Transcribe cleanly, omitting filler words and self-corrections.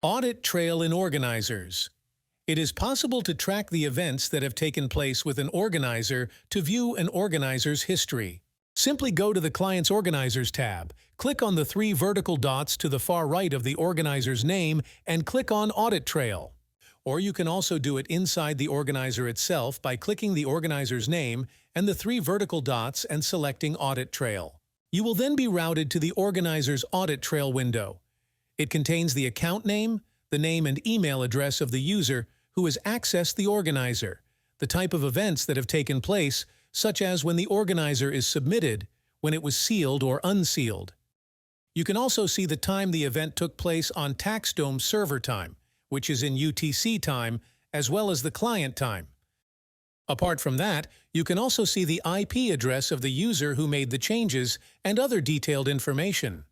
Audit Trail in Organizers. It is possible to track the events that have taken place with an organizer to view an organizer's history. Simply go to the Client's Organizers tab, click on the three vertical dots to the far right of the organizer's name, and click on Audit Trail. Or you can also do it inside the organizer itself by clicking the organizer's name and the three vertical dots and selecting Audit Trail. You will then be routed to the organizer's Audit Trail window. It contains the account name, the name and email address of the user who has accessed the organizer, the type of events that have taken place, such as when the organizer is submitted, when it was sealed or unsealed. You can also see the time the event took place on TaxDome server time, which is in UTC time, as well as the client time. Apart from that, you can also see the IP address of the user who made the changes and other detailed information.